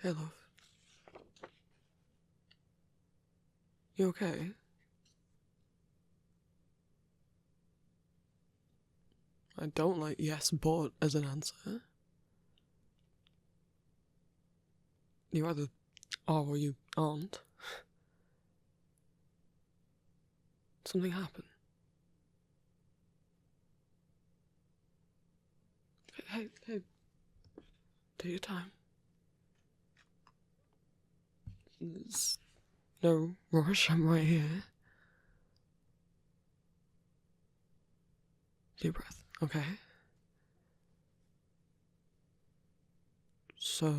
Hey, love. You okay? I don't like yes, but as an answer. You either are or you aren't. Something happened. Hey, take your time. There's no rush, I'm right here. Deep breath, okay? So,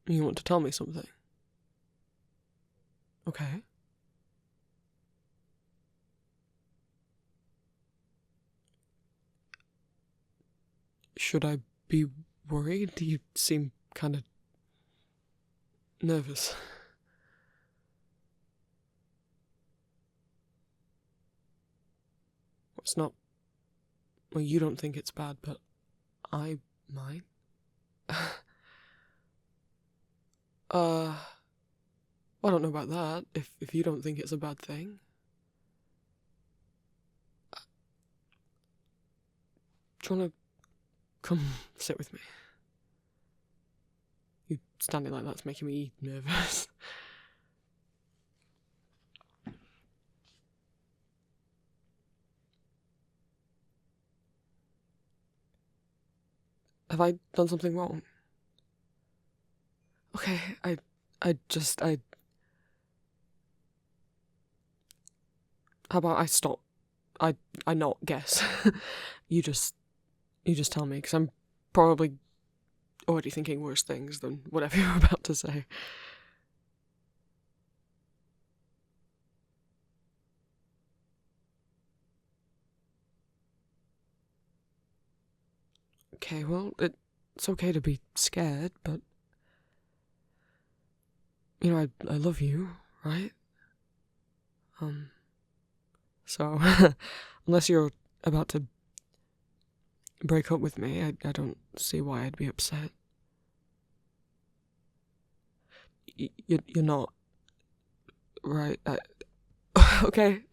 you want to tell me something? Okay. Should I be worried? You seem kind of nervous. It's not... Well, you don't think it's bad, but I might. Well, I don't know about that, if you don't think it's a bad thing. Do you want to come sit with me? You standing like that's making me nervous. Have I done something wrong? Okay, I how about I stop? I not guess. You just tell me, because I'm probably already thinking worse things than whatever you're about to say. Okay, well, it's okay to be scared, but you know, I love you, right? So, unless you're about to break up with me, I don't see why I'd be upset. You're not, right? Okay,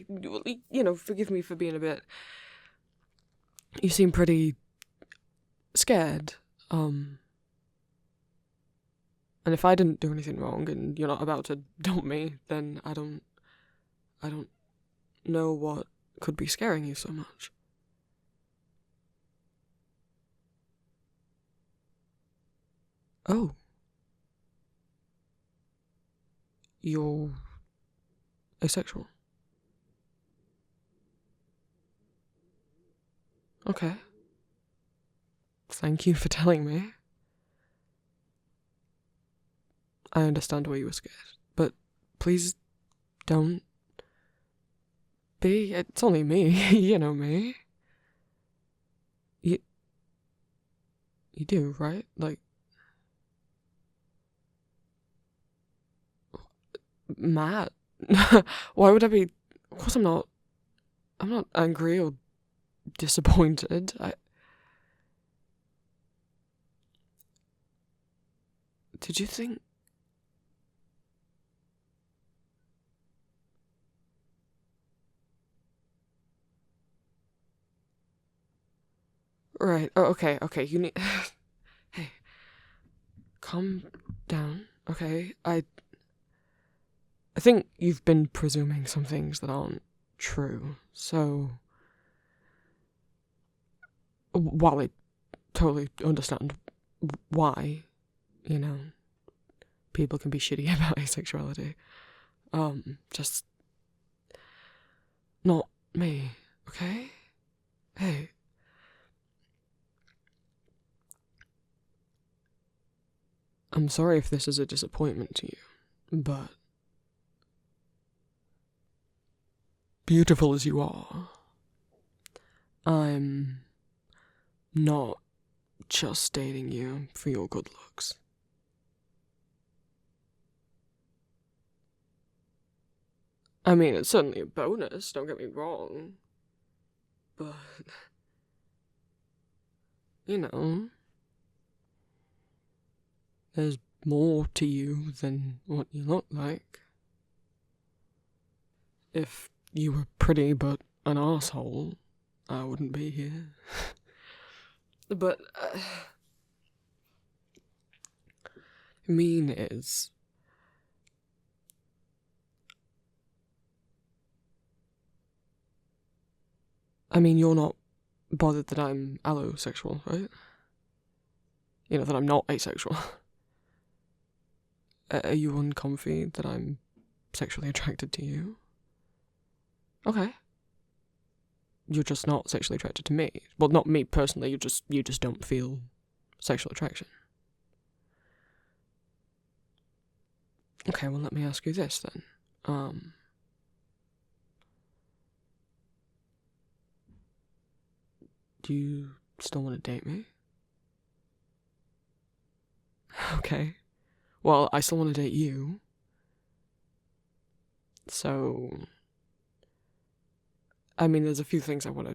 you know, forgive me for being a bit... You seem pretty scared, and if I didn't do anything wrong and you're not about to dump me, then I don't know what could be scaring you so much. Oh. You're asexual. Okay. Thank you for telling me. I understand why you were scared, but please don't be. It's only me. You know me. You do, right? Like, Matt. Why would I be? Of course I'm not. I'm not angry or disappointed. Did you think? Right. Oh, okay. You need... Hey. Calm down, okay? I think you've been presuming some things that aren't true, so... While I totally understand why, you know, people can be shitty about asexuality, just... not me, okay? Hey... I'm sorry if this is a disappointment to you, but... beautiful as you are, I'm not just dating you for your good looks. I mean, it's certainly a bonus, don't get me wrong, but... you know... there's more to you than what you look like. If you were pretty but an arsehole, I wouldn't be here. But, mean is, I mean, you're not bothered that I'm allosexual, right? You know, that I'm not asexual. Are you uncomfy that I'm sexually attracted to you? Okay. You're just not sexually attracted to me. Well, not me personally, you just don't feel sexual attraction. Okay, well, let me ask you this then. Do you still want to date me? Okay. Well, I still want to date you. So, I mean, there's a few things I want to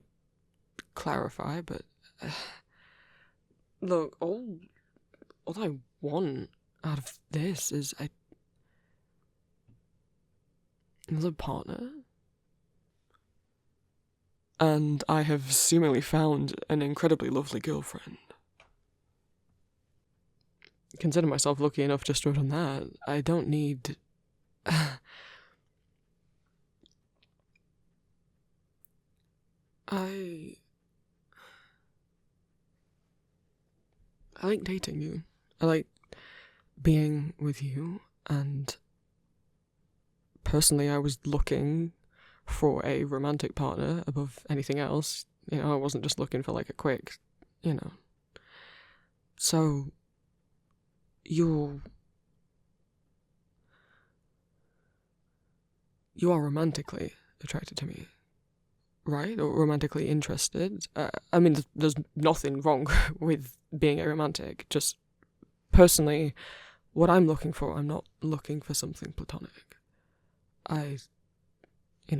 clarify, but look, all I want out of this is another partner. And I have seemingly found an incredibly lovely girlfriend. Consider myself lucky enough just to have done that. I don't need... I like dating you. I like being with you, and personally I was looking for a romantic partner above anything else. You know, I wasn't just looking for like a quick, you know. So, you are romantically attracted to me, right? Or romantically interested. I mean, there's nothing wrong with being a romantic. Just personally, what I'm looking for, I'm not looking for something platonic. I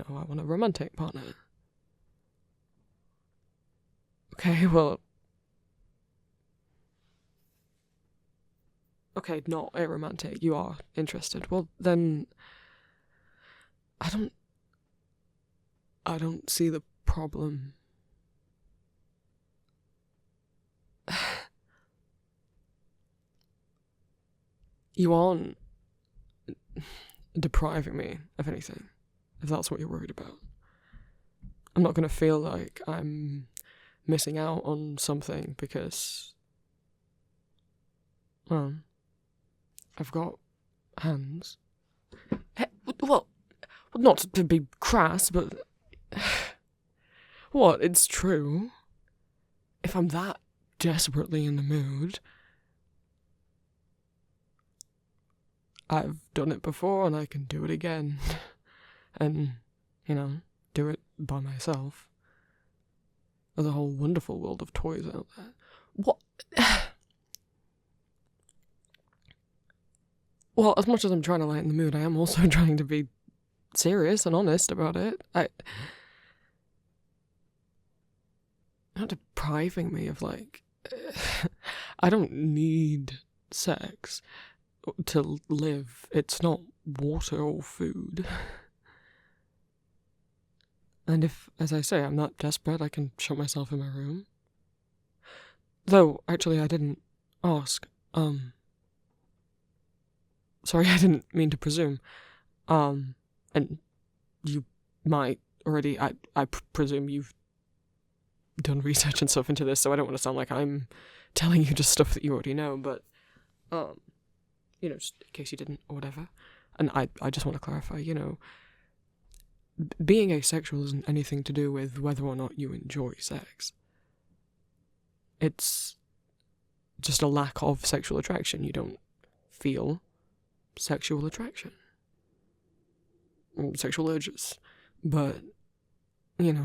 want a romantic partner. Okay, well... Okay, not a romantic. You are interested. Well, then... I don't see the problem. You aren't depriving me of anything, if that's what you're worried about. I'm not going to feel like I'm missing out on something because, well, I've got hands. Well, not to be crass, but what? It's true. If I'm that desperately in the mood, I've done it before and I can do it again. And, do it by myself. There's a whole wonderful world of toys out there. What? Well, as much as I'm trying to lighten the mood, I am also trying to be serious and honest about it. You're not depriving me of, I don't need sex to live. It's not water or food. And if, as I say, I'm not desperate, I can shut myself in my room. Though, actually, I didn't ask. Sorry, I didn't mean to presume. And you might already, I presume you've done research and stuff into this, so I don't want to sound like I'm telling you just stuff that you already know, but, just in case you didn't, or whatever. And I just want to clarify, being asexual isn't anything to do with whether or not you enjoy sex. It's just a lack of sexual attraction. You don't feel sexual attraction. Sexual urges. But,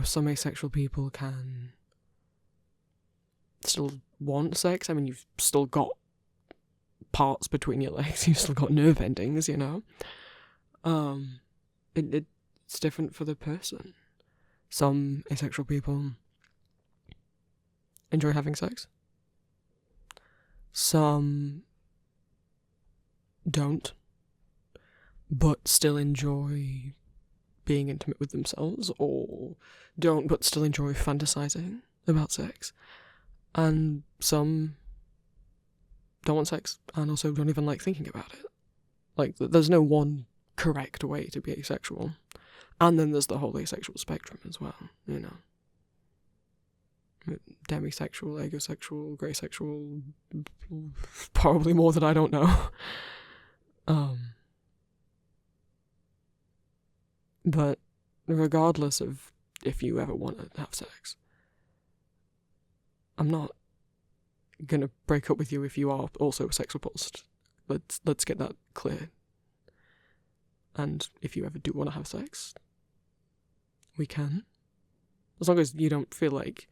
some asexual people can still want sex. I mean, you've still got parts between your legs. You've still got nerve endings, It's different for the person. Some asexual people enjoy having sex. Some don't, but still enjoy being intimate with themselves, or don't but still enjoy fantasizing about sex, and some don't want sex and also don't even like thinking about it. Like, there's no one correct way to be asexual. And then there's the whole asexual spectrum as well, you know. Demisexual, egosexual, greysexual, probably more that I don't know. But regardless of if you ever want to have sex, I'm not gonna break up with you if you are also sex repulsed. Let's get that clear. And if you ever do want to have sex, we can. As long as you don't feel like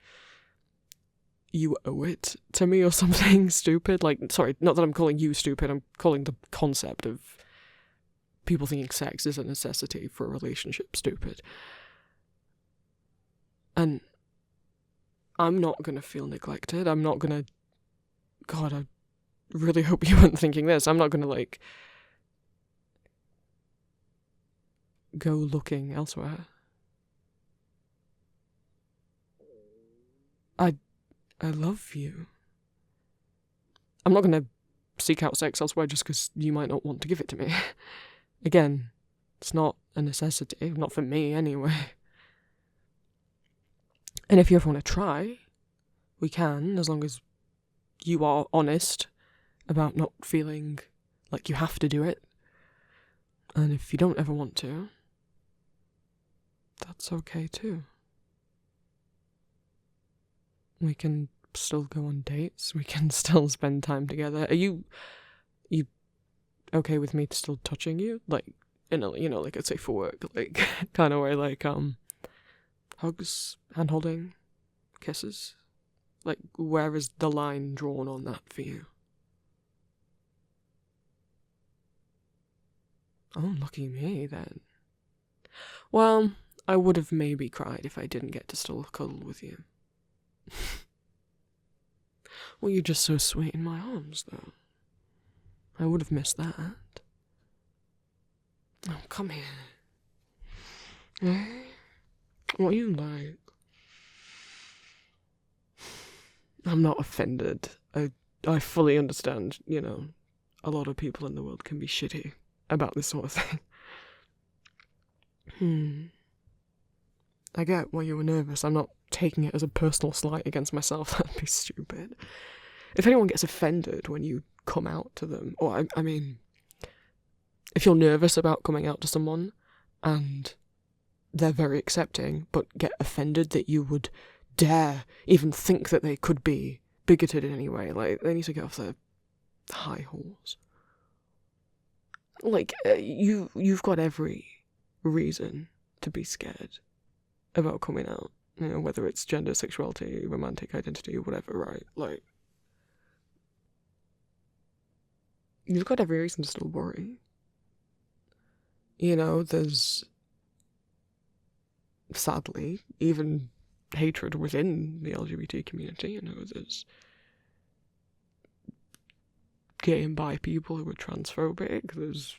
you owe it to me or something stupid. Like, sorry, not that I'm calling you stupid, I'm calling the concept of people thinking sex is a necessity for a relationship stupid. And I'm not gonna feel neglected. I'm not gonna... God, I really hope you weren't thinking this. I'm not gonna, like, go looking elsewhere. I love you. I'm not gonna seek out sex elsewhere just because you might not want to give it to me. Again, it's not a necessity, not for me anyway. And if you ever want to try, we can, as long as you are honest about not feeling like you have to do it. And if you don't ever want to, that's okay too. We can still go on dates. We can still spend time together. Are you okay with me still touching you? Like, in a, you know, like, I'd say for work, like, kind of way, like, hugs, hand-holding, kisses? Like, where is the line drawn on that for you? Oh, lucky me, then. Well, I would have maybe cried if I didn't get to still cuddle with you. Well, you're just so sweet in my arms, though. I would have missed that. Oh, come here. Eh? What are you like? I'm not offended. I fully understand, you know, a lot of people in the world can be shitty about this sort of thing. I get why you were nervous. I'm not taking it as a personal slight against myself. That'd be stupid. If anyone gets offended when you come out to them, or I mean, if you're nervous about coming out to someone and they're very accepting, but get offended that you would dare even think that they could be bigoted in any way, like, they need to get off their high horse. Like, you've got every reason to be scared about coming out, you know, whether it's gender, sexuality, romantic identity, or whatever, right? Like, you've got every reason to still worry. You know, there's, sadly, even hatred within the LGBT community. You know, there's gay and bi people who are transphobic. There's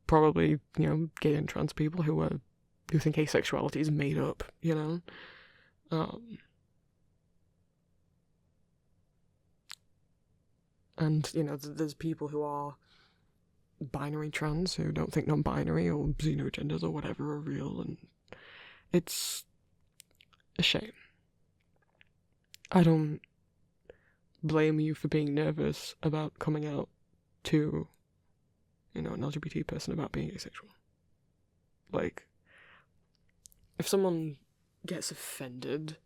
probably, you know, gay and trans people who think asexuality is made up, you know? And, you know, there's people who are binary trans who don't think non-binary or xenogenders or whatever are real, and it's a shame. I don't blame you for being nervous about coming out to, you know, an LGBT person about being asexual. Like, if someone gets offended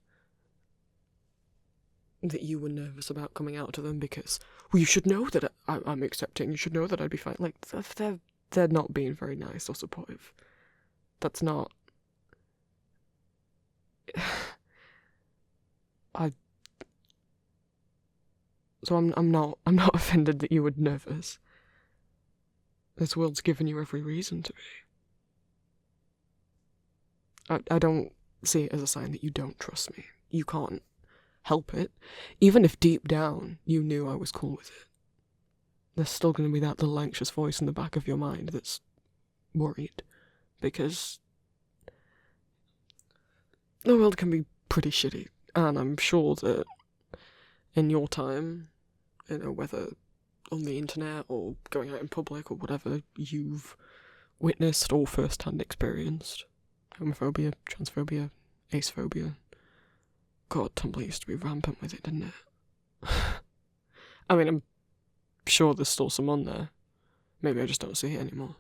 that you were nervous about coming out to them because, well, you should know that I'm accepting, you should know that I'd be fine. Like, they're not being very nice or supportive. That's not... So I'm not offended that you were nervous. This world's given you every reason to be. I don't see it as a sign that you don't trust me. You can't help it. Even if deep down you knew I was cool with it. there's still going to be that little anxious voice in the back of your mind that's worried, because the world can be pretty shitty, and I'm sure that in your time, whether on the internet or going out in public or whatever, you've witnessed or first-hand experienced homophobia, transphobia, acephobia. God, Tumblr used to be rampant with it, didn't it? I mean, I'm sure there's still some on there. Maybe I just don't see it anymore.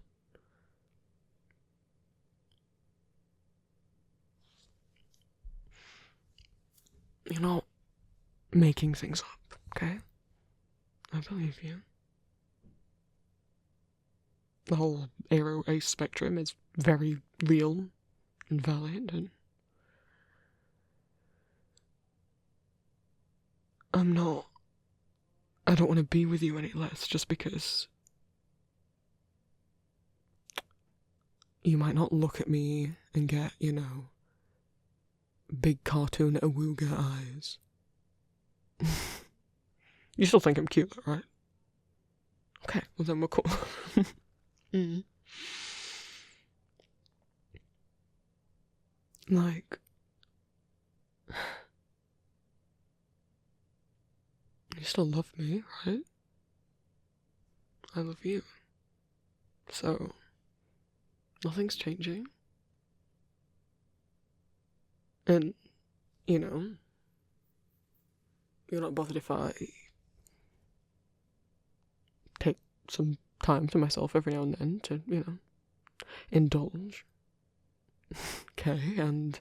You're not making things up, okay? I believe you. The whole aro-ace spectrum is very real and valid, and I don't want to be with you any less just because you might not look at me and get, big cartoon awooga eyes. You still think I'm cute, right? Okay, well then we're cool. Like, you still love me, right? I love you. So, nothing's changing. And, you're not bothered if I take some time to myself every now and then to, indulge. Okay, and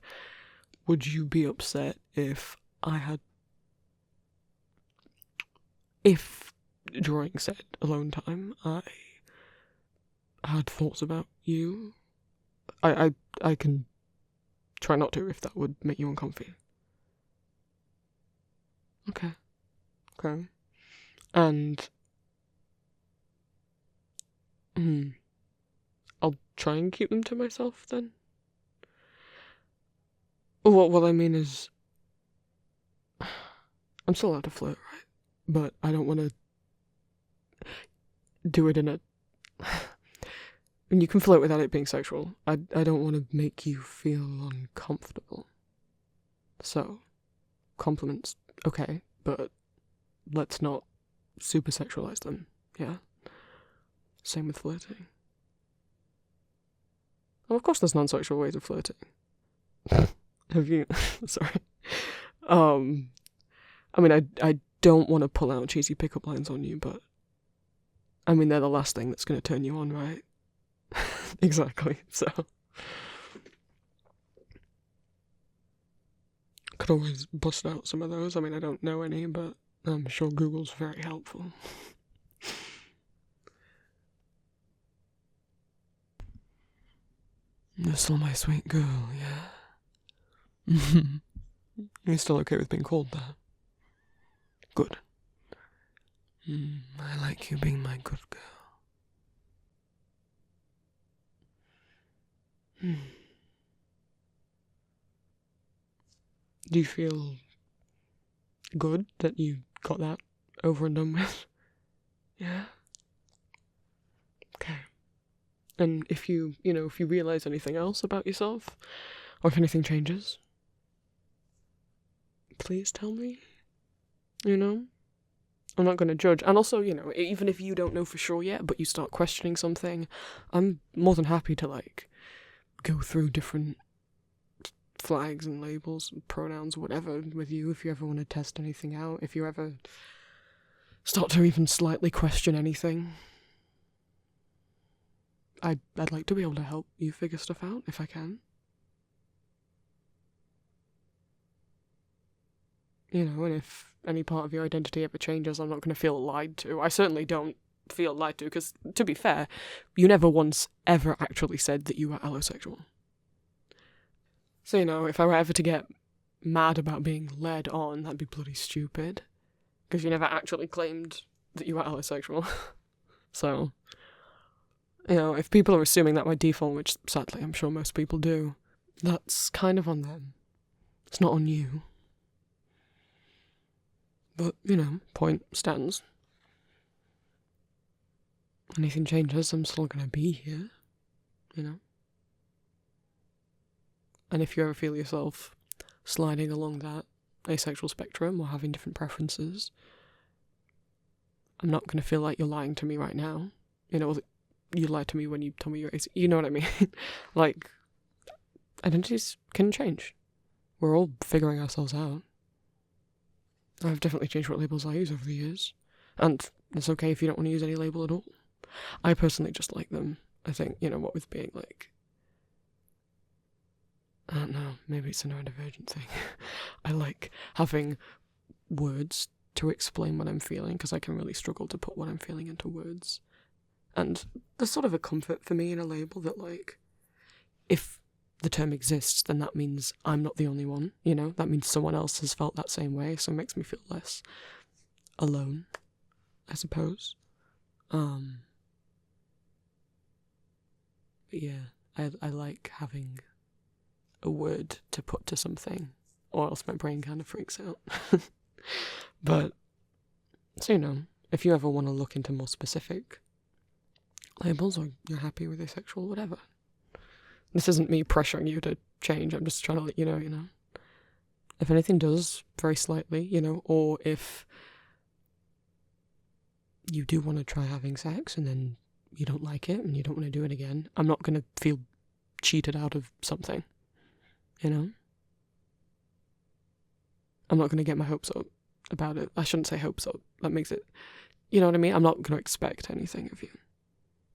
would you be upset if during said alone time, I had thoughts about you? I can try not to if that would make you uncomfy. Okay. And I'll try and keep them to myself then. What I mean is, I'm still allowed to flirt, right? But I don't want to do it in a... And you can flirt without it being sexual. I don't want to make you feel uncomfortable. So, compliments, okay, but let's not super sexualize them, yeah? Same with flirting. Well, of course there's non-sexual ways of flirting. Have you... Sorry. I mean, I don't want to pull out cheesy pickup lines on you, but... I mean, they're the last thing that's going to turn you on, right? Exactly, so... Could always bust out some of those. I mean, I don't know any, but I'm sure Google's very helpful. You're still my sweet girl, yeah? You're still okay with being called that? Good. I like you being my good girl. Do you feel good that you got that over and done with? Yeah? Okay. And if you realise anything else about yourself, or if anything changes, please tell me. I'm not going to judge. And also, even if you don't know for sure yet, but you start questioning something, I'm more than happy to, go through different flags and labels, pronouns, whatever, with you if you ever want to test anything out, if you ever start to even slightly question anything. I'd like to be able to help you figure stuff out, if I can. And if any part of your identity ever changes, I'm not going to feel lied to. I certainly don't feel lied to, because, to be fair, you never once ever actually said that you were allosexual. So, if I were ever to get mad about being led on, that'd be bloody stupid. Because you never actually claimed that you were allosexual. So, if people are assuming that by default, which sadly I'm sure most people do, that's kind of on them. It's not on you. But, point stands. anything changes, I'm still gonna be here, you know? And if you ever feel yourself sliding along that asexual spectrum or having different preferences, I'm not gonna feel like you're lying to me right now. You know, you lied to me when you told me you're asexual. You know what I mean? Like, identities can change. We're all figuring ourselves out. I've definitely changed what labels I use over the years. And it's okay if you don't want to use any label at all. I personally just like them. I think, you know, what with being like, I don't know, maybe it's a neurodivergent thing. I like having words to explain what I'm feeling, because I can really struggle to put what I'm feeling into words. And there's sort of a comfort for me in a label that, like, if the term exists, then that means I'm not the only one, you know? That means someone else has felt that same way, so it makes me feel less alone, I suppose. But yeah, I like having a word to put to something, or else my brain kind of freaks out. But, so you know, if you ever want to look into more specific labels, or you're happy with asexual, whatever. This isn't me pressuring you to change, I'm just trying to let you know. If anything does, very slightly, you know, or if you do want to try having sex and then you don't like it and you don't want to do it again, I'm not going to feel cheated out of something, you know? I'm not going to get my hopes up about it. I shouldn't say hopes up. That makes it, you know what I mean? I'm not going to expect anything of you.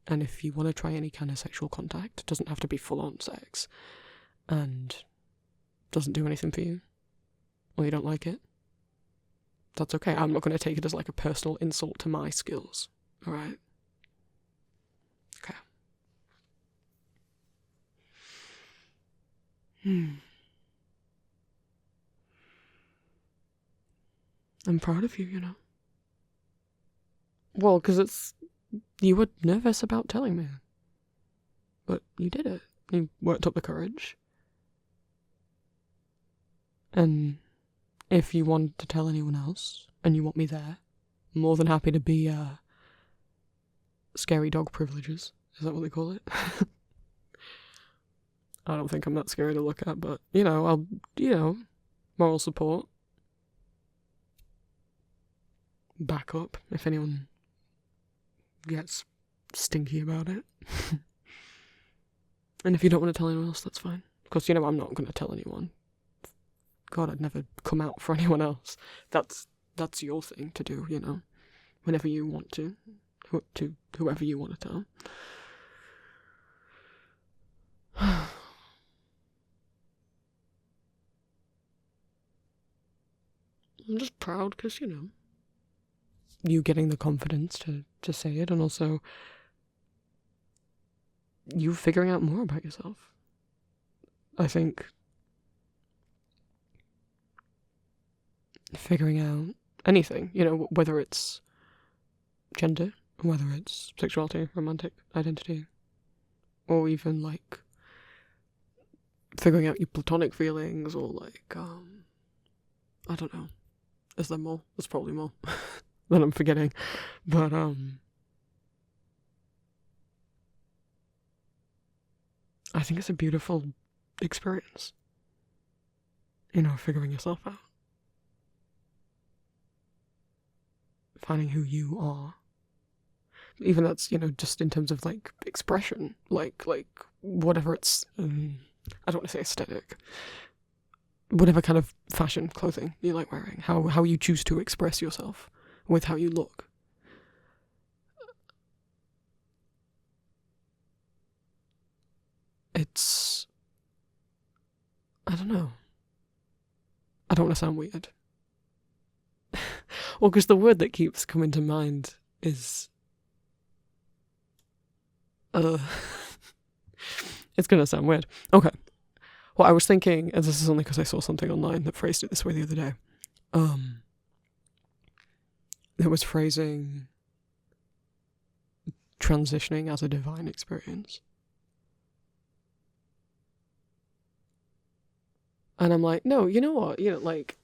And if you want to try any kind of sexual contact, it doesn't have to be full-on sex, and doesn't do anything for you, or you don't like it, that's okay. I'm not going to take it as like a personal insult to my skills, alright? Okay. I'm proud of you, you know? Well, because you were nervous about telling me. But you did it. You worked up the courage. And if you want to tell anyone else, and you want me there, I'm more than happy to be, scary dog privileges. Is that what they call it? I don't think I'm that scary to look at, but, you know, moral support. Back up if anyone gets stinky about it. And if you don't want to tell anyone else, that's fine. Because, you know, I'm not going to tell anyone. God, I'd never come out for anyone else. That's your thing to do, you know. Whenever you want to whoever you want to tell. I'm just proud because, you know, you getting the confidence to say it, and also you figuring out more about yourself. I think figuring out anything, you know, whether it's gender, whether it's sexuality, romantic identity, or even like figuring out your platonic feelings, or like, I don't know. Is there more? There's probably more that I'm forgetting. But, I think it's a beautiful experience. You know, figuring yourself out. Finding who you are. Even that's, you know, just in terms of, like, expression. Like, whatever it's, I don't want to say aesthetic. Whatever kind of fashion, clothing you like wearing. How you choose to express yourself with how you look. It's, I don't know. I don't want to sound weird. Well, because the word that keeps coming to mind is, it's gonna sound weird. Okay. Well, I was thinking, and this is only because I saw something online that phrased it this way the other day. It was phrasing transitioning as a divine experience. And I'm like, no, you know what? You know, like,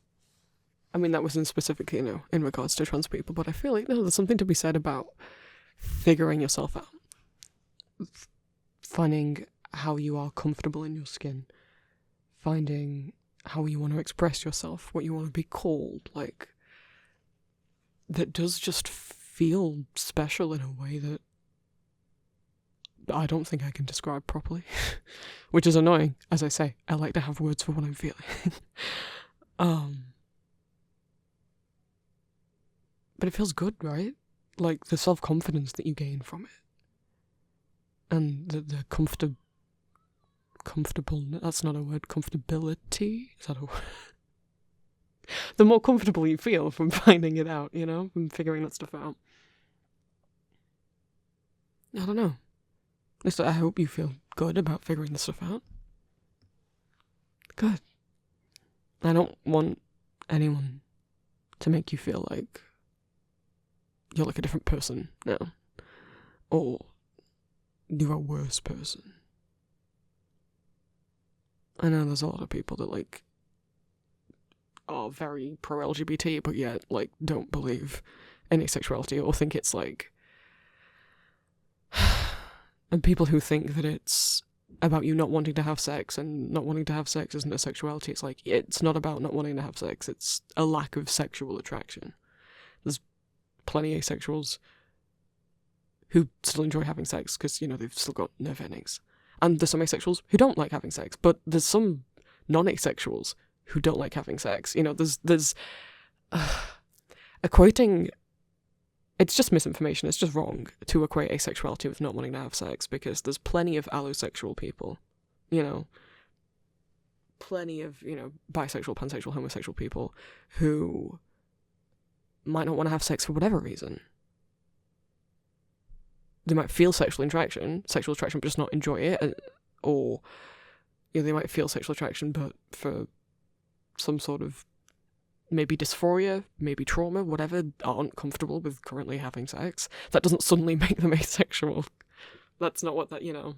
I mean, that wasn't specifically, you know, in regards to trans people, but I feel like, no, there's something to be said about figuring yourself out, finding how you are comfortable in your skin, finding how you want to express yourself, what you want to be called, like, that does just feel special in a way that I don't think I can describe properly, which is annoying. As I say, I like to have words for what I'm feeling. But it feels good, right? Like, the self-confidence that you gain from it. And the comfortable, that's not a word, comfortability? Is that a word? The more comfortable you feel from finding it out, you know, from figuring that stuff out. I don't know. At least I hope you feel good about figuring this stuff out. Good. I don't want anyone to make you feel like you're like a different person now. Or you're a worse person. I know there's a lot of people that, like, are very pro-LGBT, but yet, like, don't believe in asexuality or think it's, like... And people who think that it's about you not wanting to have sex, and not wanting to have sex isn't a sexuality. It's like, it's not about not wanting to have sex, it's a lack of sexual attraction. There's plenty of asexuals who still enjoy having sex because, you know, they've still got nerve endings. And there's some asexuals who don't like having sex, but there's some non-asexuals who don't like having sex. You know, there's equating... It's just misinformation. It's just wrong to equate asexuality with not wanting to have sex, because there's plenty of allosexual people, you know, plenty of, you know, bisexual, pansexual, homosexual people who might not want to have sex for whatever reason. They might feel sexual attraction, but just not enjoy it, or, you know, they might feel sexual attraction, but for some sort of maybe dysphoria, maybe trauma, whatever, aren't comfortable with currently having sex. That doesn't suddenly make them asexual. That's not what that, you know.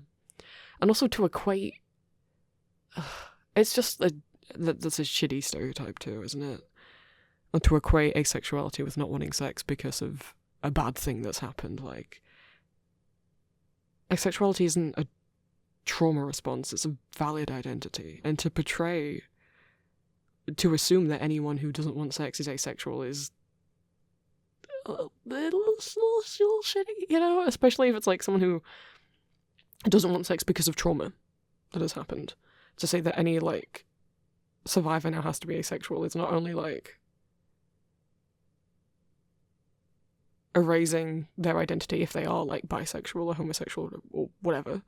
And also to equate... it's just... that's a shitty stereotype too, isn't it? And to equate asexuality with not wanting sex because of a bad thing that's happened, like... Asexuality isn't a trauma response, it's a valid identity. And to portray... to assume that anyone who doesn't want sex is asexual is a little shitty, you know? Especially if it's, like, someone who doesn't want sex because of trauma that has happened. To say that any, like, survivor now has to be asexual is not only, like, erasing their identity if they are, like, bisexual or homosexual or whatever,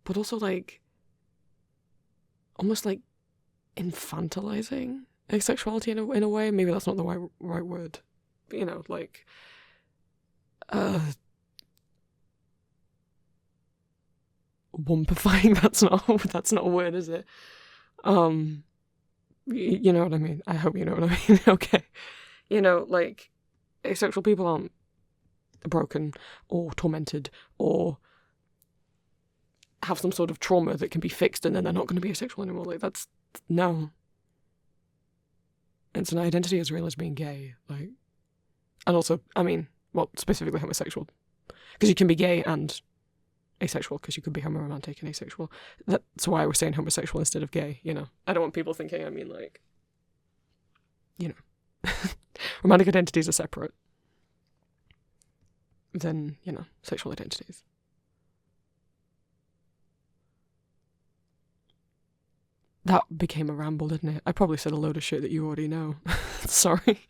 but also, like, almost, like, infantilizing asexuality in a way. Maybe that's not the right word, but, you know, like, wompifying. That's not a word, is it? You know what I mean. I hope you know what I mean. Okay, you know, like, asexual people aren't broken or tormented or have some sort of trauma that can be fixed and then they're not going to be asexual anymore. Like, that's... No. It's an identity as real as being gay, like... And also, I mean, well, specifically homosexual. Because you can be gay and asexual, because you could be homoromantic and asexual. That's why I was saying homosexual instead of gay, you know. I don't want people thinking I mean, like... You know. Romantic identities are separate than, you know, sexual identities. That became a ramble, didn't it? I probably said a load of shit that you already know. Sorry.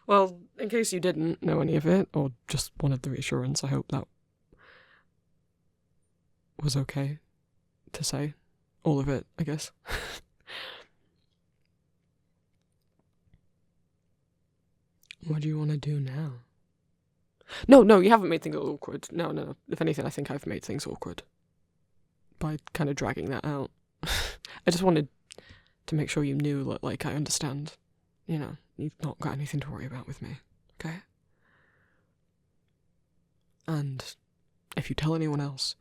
Well, in case you didn't know any of it, or just wanted the reassurance, I hope that was okay to say. All of it, I guess. What do you want to do now? No, you haven't made things awkward. No. If anything, I think I've made things awkward by kind of dragging that out. I just wanted to make sure you knew that, like, I understand. You know, you've not got anything to worry about with me, okay? And if you tell anyone else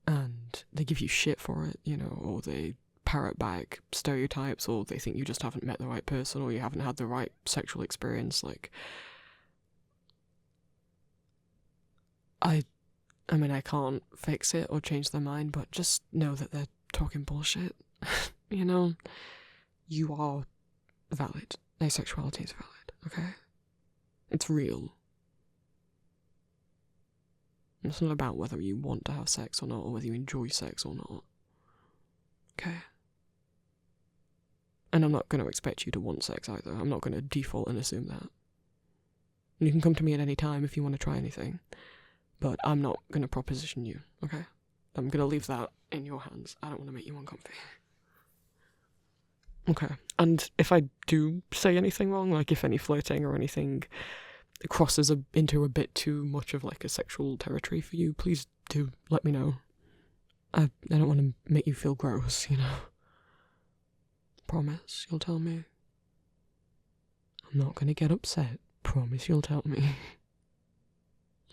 and they give you shit for it, you know, or they parrot back stereotypes, or they think you just haven't met the right person, or you haven't had the right sexual experience, like... I mean, I can't fix it or change their mind, but just know that they're talking bullshit. You know? You are valid. Asexuality is valid, okay? It's real. It's not about whether you want to have sex or not, or whether you enjoy sex or not. Okay? And I'm not going to expect you to want sex either. I'm not going to default and assume that. You can come to me at any time if you want to try anything, but I'm not going to proposition you, okay? I'm going to leave that in your hands. I don't want to make you uncomfy. Okay. And if I do say anything wrong, like if any flirting or anything crosses into a bit too much of like a sexual territory for you, please do let me know. I don't want to make you feel gross, you know. Promise you'll tell me. I'm not going to get upset. Promise you'll tell me.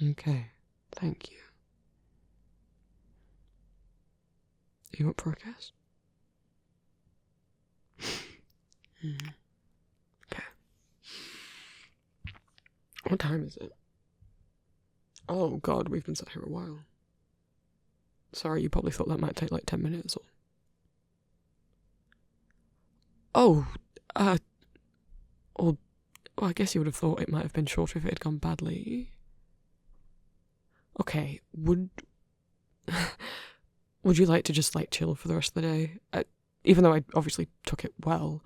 Okay. Thank you. Are you up for a guess? Okay. What time is it? Oh god, we've been sat here a while. Sorry, you probably thought that might take like 10 minutes or... Oh, well, I guess you would have thought it might have been shorter if it had gone badly. Okay, would you like to just like chill for the rest of the day? Even though I obviously took it well.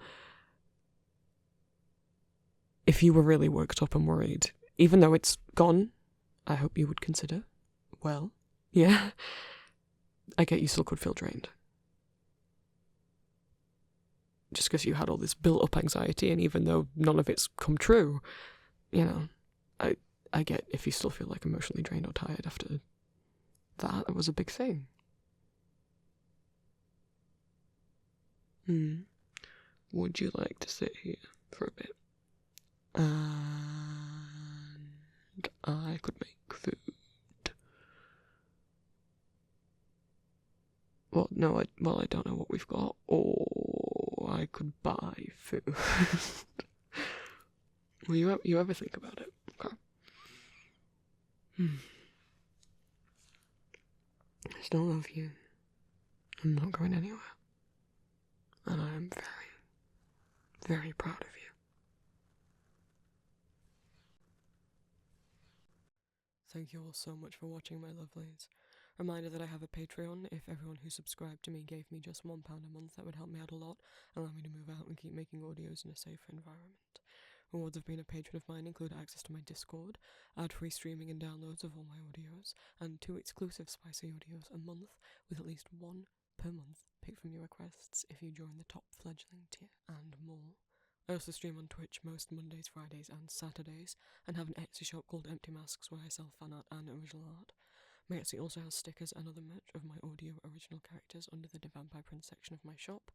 If you were really worked up and worried, even though it's gone, I hope you would consider. Well, yeah. I get you still could feel drained. Just because you had all this built-up anxiety, and even though none of it's come true, you know, I get if you still feel like emotionally drained or tired after that. It was a big thing. Would you like to sit here for a bit? And I could make food. Well, no, I don't know what we've got. Or I could buy food. Will you ever think about it? Okay. I still love you. I'm not going anywhere. And I am very, very proud of you. Thank you all so much for watching, my lovelies. Reminder that I have a Patreon. If everyone who subscribed to me gave me just £1 a month, that would help me out a lot, allow me to move out and keep making audios in a safer environment. Rewards of being a patron of mine include access to my Discord, ad-free streaming and downloads of all my audios, and 2 exclusive spicy audios a month, with at least 1 per month picked from your requests if you join the top fledgling tier, and more. I also stream on Twitch most Mondays, Fridays and Saturdays, and have an Etsy shop called Empty Masks where I sell fan art and original art. My Etsy also has stickers and other merch of my audio original characters under the Vampire Prince section of my shop.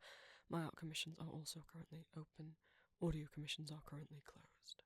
My art commissions are also currently open. Audio commissions are currently closed.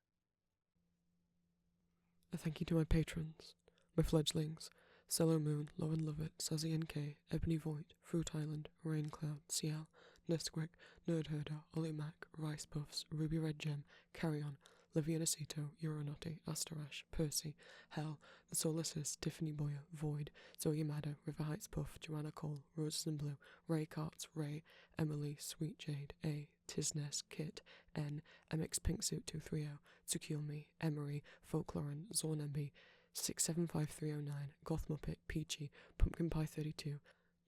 A thank you to my patrons, my fledglings, Cello Moon, Lauren Lovett, Sazzy NK, Ebony Void, Fruit Island, Rain Cloud, Ciel, Nestquick, Nerd Herder, Ollie Mac, Rice Puffs, Ruby Red Gem, Carry-On, Livia Nacito, Euronotti, Asterash, Percy, Hell, The Solicus, Tiffany Boyer, Void, Zoe Madder, River Heights Puff, Joanna Cole, Roses and Blue, Ray Carts, Ray, Emily, Sweet Jade, A, Tisness, Kit, N, MX Pinksuit 230, Tsukiyomi, Emery, Folkloren, Zornembi, 675309, Goth Muppet, Peachy, Pumpkin Pie 32,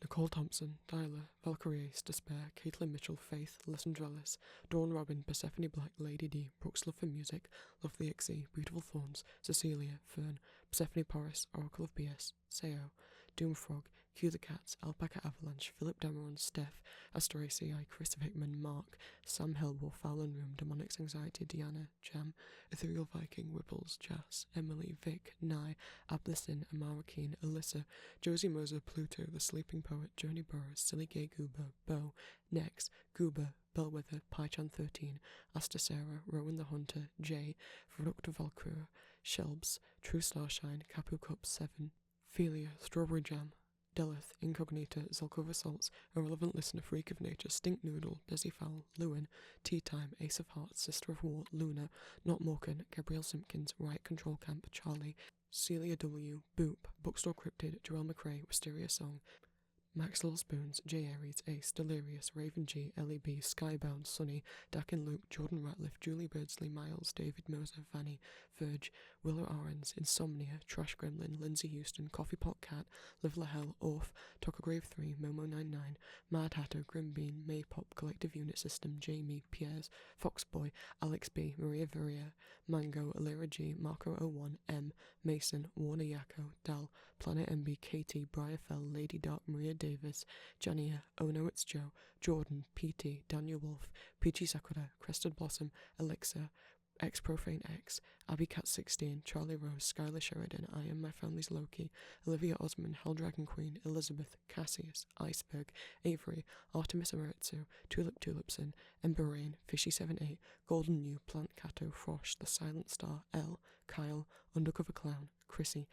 Nicole Thompson, Tyler, Valkyrie, Despair, Caitlin Mitchell, Faith, Lissandrellis, Dawn Robin, Persephone Black, Lady D, Brooks Love for Music, Love the Exie, Beautiful Thorns, Cecilia, Fern, Persephone Porris, Oracle of BS, Seo, Doomfrog, Cue the Cats, Alpaca Avalanche, Philip Dameron, Steph, Astoria CI, Chris Hickman, Mark, Sam Hellwell, Fallon Room, Demonics Anxiety, Deanna, Jam, Ethereal Viking, Whipples, Jas, Emily, Vic, Nye, Ablissin, Amara Keen, Alyssa, Josie Moser, Pluto, The Sleeping Poet, Journey Burrows, Silly Gay Goober, Bo, Nex, Goober, Bellwether, Pychan 13, Asta Sarah, Rowan the Hunter, Jay, Verducta Valkyra, Shelbs, True Starshine, Capu Cup 7, Felia, Strawberry Jam, Delith, Incognita, Zelkova Salts, Irrelevant Listener, Freak of Nature, Stink Noodle, Desi Fowl, Lewin, Tea Time, Ace of Hearts, Sister of War, Luna, Not Morgan, Gabrielle Simpkins, Riot Control Camp, Charlie, Celia W, Boop, Bookstore Cryptid, Joelle McRae, Wisteria Song, Max Little Spoons, J Aries, Ace, Delirious, Raven G, Ellie B, Skybound, Sunny, Dak and Luke, Jordan Ratliff, Julie Birdsley, Miles, David Moser, Vanny, Verge, Willow Arens, Insomnia, Trash Gremlin, Lindsay Houston, Coffee Pot Cat, Live La Hell, Orf, Grave 3, Momo99, Mad Hatter, Grim Bean, Maypop, Collective Unit System, Jamie, Piers, Foxboy, Alex B, Maria Viria, Mango, Alira G, Marco01, M, Mason, Warner Yako, Dal, Planet MB, Katie, Briarfell, Lady Dark, Maria Davis, Jania, Oh No It's Joe, Jordan, PT, Daniel Wolf, Peachy Sakura, Crested Blossom, Elixir, X Profane X, Abby Cat 16, Charlie Rose, Skylar Sheridan, I Am My Family's Loki, Olivia Osman, Hell Dragon Queen, Elizabeth, Cassius, Iceberg, Avery, Artemis Amaretsu, Tulip Tulipson, Ember Rain, Fishy78, Golden New, Plant Cato, Frosh, The Silent Star, L, Kyle, Undercover Clown, Chrissy,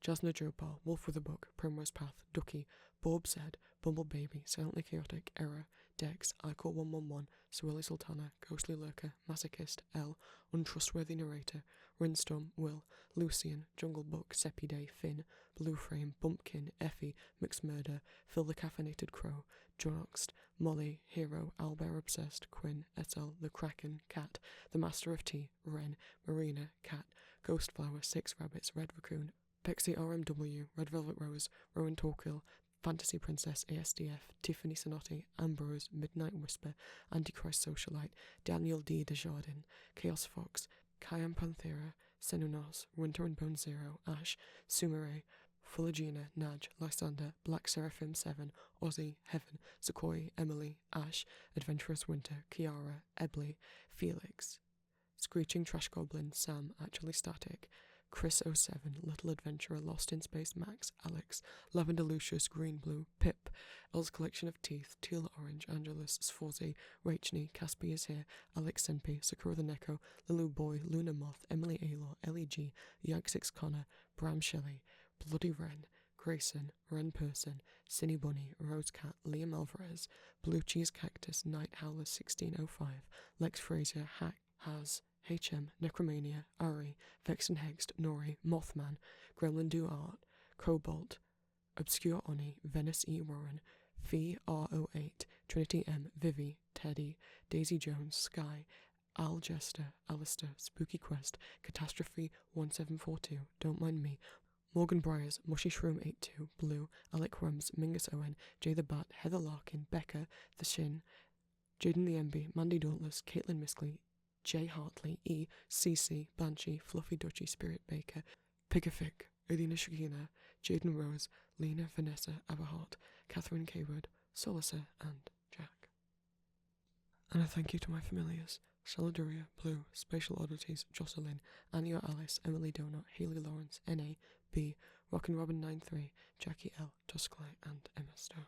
Jasna Jopar, Wolf with a Book, Primrose Path, Ducky, Bob Zed, Bumble Baby, Silently Chaotic, Error, Dex, Icor 111, Swirly Sultana, Ghostly Lurker, Masochist, L, Untrustworthy Narrator, Rinstorm, Will, Lucian, Jungle Book, Seppi Day, Finn, Blue Frame, Bumpkin, Effie, McSmurder, Phil the Caffeinated Crow, Jonoxt, Molly, Hero, Owlbear Obsessed, Quinn, Etel, The Kraken, Cat, The Master of Tea, Ren, Marina, Cat, Ghostflower, Six Rabbits, Red Raccoon, Pexi RMW, Red Velvet Rose, Rowan Torquil, Fantasy Princess, ASDF, Tiffany Sonotti, Ambrose, Midnight Whisper, Antichrist Socialite, Daniel D. Desjardins, Chaos Fox, Kayam Panthera, Senunos, Winter and Bone Zero, Ash, Sumere, Fulagina, Naj, Lysander, Black Seraphim 7, Ozzy, Heaven, Sequoia, Emily, Ash, Adventurous Winter, Kiara, Ebley, Felix, Screeching Trash Goblin, Sam, Actually Static, Chris 07, Little Adventurer, Lost in Space, Max, Alex, Lavender Lucius, Green Blue, Pip, Elle's Collection of Teeth, Teal Orange, Angelus, Sforzi, Rachni, Caspi is Here, Alex Senpi, Sakura the Neko, Lilu Boy, Luna Moth, Emily Aylor, Ellie G, Yag6 Connor, Bram Shelley, Bloody Wren, Grayson, Ren Person, Cinny Bunny, Rose Cat, Liam Alvarez, Blue Cheese Cactus, Night Howler 1605, Lex Frazier, Hack, Has, HM, Necromania, Ari, Vexen Hexed, Nori, Mothman, Gremlin Do Art, Cobalt, Obscure Oni, Venice E. Warren, Fee R08, Trinity M, Vivi, Teddy, Daisy Jones, Sky, Al Jester, Alistair, Spooky Quest, Catastrophe 1742, Don't Mind Me, Morgan Briers, Mushy Shroom 82, Blue, Alec Rums, Mingus Owen, Jay the Bat, Heather Larkin, Becca, The Shin, Jaden the MB, Mandy Dauntless, Caitlin Miskley, Jay Hartley, E, CC, Banshee, Fluffy Dutchy, Spirit Baker, Pigafic, Alina Shagina, Jaden Rose, Lena Vanessa Aberhart, Catherine Kaywood, Solacer, and Jack. And a thank you to my familiars, Saladuria, Blue, Spatial Oddities, Jocelyn, Anya Alice, Emily Donut, Haley Lawrence, NA, B, Rockin' Robin 93, Jackie L, Tuskley, and Emma Stone.